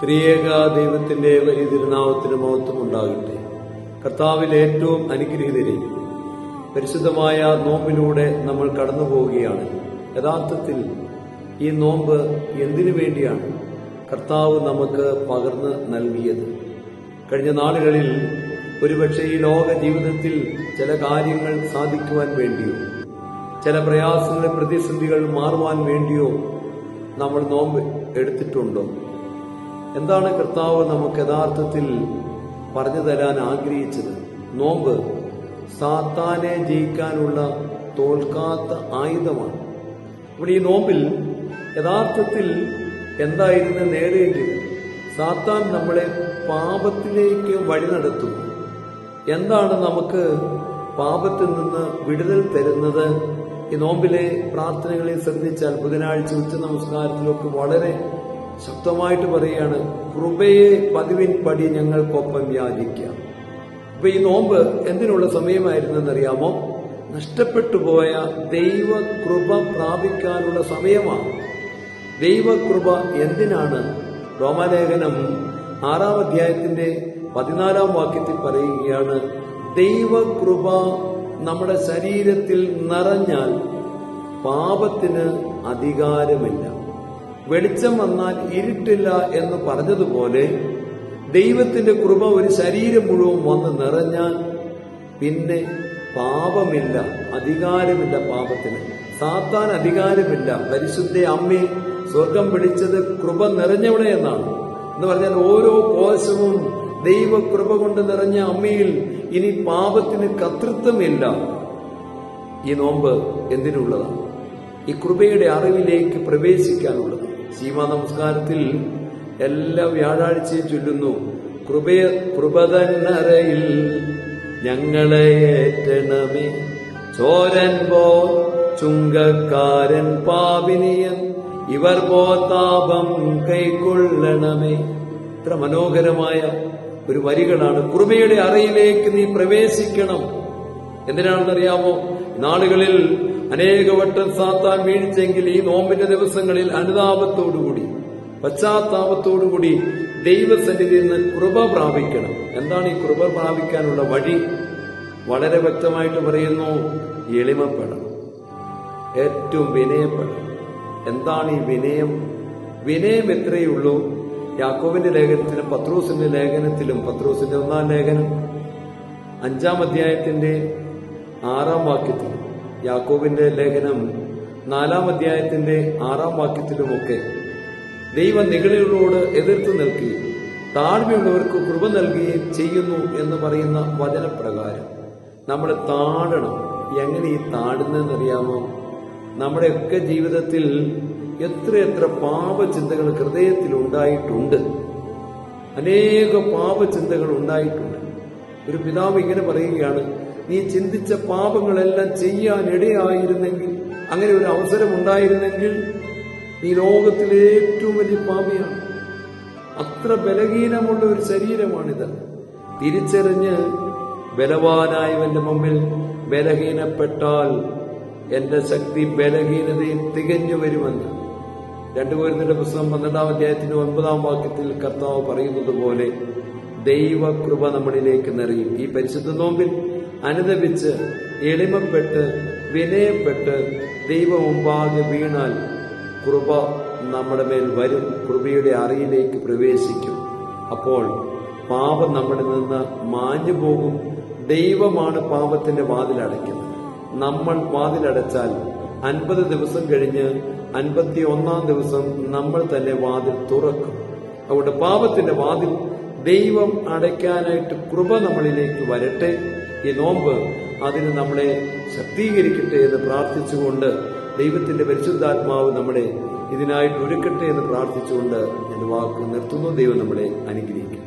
ത്രിയേക ദൈവത്തിന്റെ വലിയ തിരുനാമത്തിന് മഹത്വം ഉണ്ടാകട്ടെ. കർത്താവിൽ ഏറ്റവും അനുഗ്രഹീതരെ പരിശുദ്ധമായ നോമ്പിലൂടെ നമ്മൾ കടന്നു പോവുകയാണ്. യഥാർത്ഥത്തിൽ ഈ നോമ്പ് എന്തിനു വേണ്ടിയാണ് കർത്താവ് നമുക്ക് പകർന്ന് നൽകിയത്? കഴിഞ്ഞ നാളുകളിൽ ഒരുപക്ഷെ ഈ ലോക ജീവിതത്തിൽ ചില കാര്യങ്ങൾ സാധിക്കുവാൻ വേണ്ടിയോ, ചില പ്രയാസങ്ങളെ പ്രതിസന്ധികൾ മാറുവാൻ വേണ്ടിയോ നമ്മൾ നോമ്പ് എടുത്തിട്ടുണ്ടോ? എന്താണ് കർത്താവ് നമുക്ക് യഥാർത്ഥത്തിൽ പറഞ്ഞു തരാൻ ആഗ്രഹിച്ചത്? നോമ്പ് സാത്താനെ ജയിക്കാനുള്ള തോൽക്കാത്ത ആയുധമാണ്. ഇവിടെ ഈ നോമ്പിൽ യഥാർത്ഥത്തിൽ എന്തായിരുന്നു നേടേണ്ടത്? സാത്താൻ നമ്മളെ പാപത്തിലേക്ക് വഴി നടത്തുന്നു. എന്താണ് നമുക്ക് പാപത്തിൽ നിന്ന് വിടുതൽ തരുന്നത്? ഈ നോമ്പിലെ പ്രാർത്ഥനകളിൽ ശ്രദ്ധിച്ചാൽ ബുധനാഴ്ച ഉച്ച നമസ്കാരത്തിലൊക്കെ വളരെ ശക്തമായിട്ട് പറയുകയാണ്, കൃപയെ പതിവിൻ പടി ഞങ്ങൾക്കൊപ്പം യാചിക്കാം. അപ്പൊ ഈ നോമ്പ് എന്തിനുള്ള സമയമായിരുന്നെന്നറിയാമോ? നഷ്ടപ്പെട്ടു പോയ ദൈവകൃപ പ്രാപിക്കാനുള്ള സമയമാണ്. ദൈവകൃപ എന്തിനാണ്? റോമാലേഖനം 6-ാം അധ്യായത്തിന്റെ 14-ാം വാക്യത്തിൽ പറയുകയാണ്, ദൈവകൃപ നമ്മുടെ ശരീരത്തിൽ നിറഞ്ഞാൽ പാപത്തിന് അധികാരമില്ല. വെളിച്ചം വന്നാൽ ഇരുട്ടില്ല എന്ന് പറഞ്ഞതുപോലെ ദൈവത്തിന്റെ കൃപ ഒരു ശരീരം മുഴുവൻ വന്ന് നിറഞ്ഞാൽ പിന്നെ പാപമില്ല, അധികാരമില്ല. പാപത്തിന് സാത്താൻ അധികാരമില്ല. പരിശുദ്ധ അമ്മയെ സ്വർഗം വിളിച്ചത് കൃപ നിറഞ്ഞവിടെ എന്നാണ്. എന്ന് പറഞ്ഞാൽ ഓരോ കോശവും ദൈവകൃപ കൊണ്ട് നിറഞ്ഞ അമ്മയിൽ ഇനി പാപത്തിന് കർത്തൃത്വമില്ല. ഈ നോമ്പ് എന്തിനുള്ളതാണ്? ഈ കൃപയുടെ അറിവിലേക്ക് പ്രവേശിക്കാനുള്ളത്. സീമാ നമസ്കാരത്തിൽ എല്ലാ വ്യാഴാഴ്ചയും ചൊല്ലുന്നു, കൃപതന്നറയിൽ ഞങ്ങളെ ഏറ്റണമേ, ചോരൻ പോ ചുങ്കക്കാരൻ പാപിനിയൻ ഇവർ പോ താപം കൈക്കൊള്ളണമേ. ഇത്ര മനോഹരമായ ഒരു വരികളാണ്. കൃപയുടെ അറയിലേക്ക് നീ പ്രവേശിക്കണം. എന്തിനാണെന്നറിയാമോ? നാളുകളിൽ അനേകവട്ടം സാത്താൻ വീഴ്ചെങ്കിൽ ഈ നോമ്പിന്റെ ദിവസങ്ങളിൽ അനുതാപത്തോടുകൂടി പശ്ചാത്താപത്തോടുകൂടി ദൈവസന്നിധിയിൽ നിന്ന് കൃപ പ്രാപിക്കണം. എന്താണ് ഈ കൃപ പ്രാപിക്കാനുള്ള വഴി? വളരെ വ്യക്തമായിട്ട് പറയുന്നു, എളിമപ്പെടണം, ഏറ്റവും വിനയപ്പെടണം. എന്താണ് ഈ വിനയം? വിനയം എത്രയുള്ളൂ? യാക്കോബിന്റെ ലേഖനത്തിലും പത്രോസിന്റെ ലേഖനത്തിലും, പത്രോസിന്റെ 1-ാം ലേഖനം 5-ാം അധ്യായത്തിന്റെ 6-ാം വാക്യത്തിലും, യാക്കോബിന്റെ ലേഖനം 4-ാം അധ്യായത്തിന്റെ 6-ാം വാക്യത്തിലുമൊക്കെ ദൈവം നിഗളികളോട് എതിർത്ത് നിൽക്കുകയും താഴ്മയുള്ളവർക്ക് കൃപ നൽകുകയും ചെയ്യുന്നു എന്ന് പറയുന്ന വചനപ്രകാരം നമ്മൾ താഴണം. എങ്ങനെ ഈ താഴുന്നതെന്നറിയാമോ? നമ്മുടെയൊക്കെ ജീവിതത്തിൽ എത്രയെത്ര പാപചിന്തകൾ ഹൃദയത്തിൽ ഉണ്ടായിട്ടുണ്ട്. അനേക പാപചിന്തകൾ ഉണ്ടായിട്ടുണ്ട്. ഒരു പിതാവ് ഇങ്ങനെ പറയുകയാണ്, നീ ചിന്തിച്ച പാപങ്ങളെല്ലാം ചെയ്യാൻ ഇടയായിരുന്നെങ്കിൽ, അങ്ങനെ ഒരു അവസരം ഉണ്ടായിരുന്നെങ്കിൽ നീ ലോകത്തിലെ ഏറ്റവും വലിയ പാപിയാണ്. അത്ര ബലഹീനമുള്ള ഒരു ശരീരമാണിത്. തിരിച്ചറിഞ്ഞ് ബലവാനായവന്റെ മുമ്പിൽ ബലഹീനപ്പെട്ടാൽ എന്റെ ശക്തി ബലഹീനതയിൽ തികഞ്ഞു വരുമെന്ന് 2 കൊരിന്ത്യരുടെ പുസ്തകം 12-ാം അധ്യായത്തിന്റെ 9-ാം വാക്യത്തിൽ കർത്താവ് പറയുന്നത് പോലെ ദൈവകൃപ നമ്മളിലേക്ക് നിറയും. ഈ പരിശുദ്ധ നോമ്പിൽ അനുദപിച്ച് എളിമപ്പെട്ട് വിനയപ്പെട്ട് ദൈവ മുമ്പാകെ വീണാൽ കൃപ നമ്മുടെ മേൽ വരും. കൃപയുടെ അറിയിലേക്ക് പ്രവേശിക്കും. അപ്പോൾ പാപം നമ്മളിൽ നിന്ന് മാഞ്ഞു പോകും. ദൈവമാണ് പാപത്തിന്റെ വാതിലടയ്ക്കുന്നത്. നമ്മൾ വാതിലടച്ചാൽ 50 ദിവസം കഴിഞ്ഞ് 51-ാം ദിവസം നമ്മൾ തന്നെ വാതിൽ തുറക്കും. അവിടെ പാപത്തിന്റെ വാതിൽ ദൈവം അടയ്ക്കാനായിട്ട് കൃപ നമ്മളിലേക്ക് വരട്ടെ. ഈ നോമ്പ് അതിന് നമ്മളെ ശക്തീകരിക്കട്ടെ എന്ന് പ്രാർത്ഥിച്ചുകൊണ്ട്, ദൈവത്തിന്റെ പരിശുദ്ധാത്മാവ് നമ്മളെ ഇതിനായിട്ട് ഒരുക്കട്ടെ എന്ന് പ്രാർത്ഥിച്ചുകൊണ്ട് എന്റെ വാക്ക് നിർത്തുന്നു. ദൈവം നമ്മളെ അനുഗ്രഹിക്കും.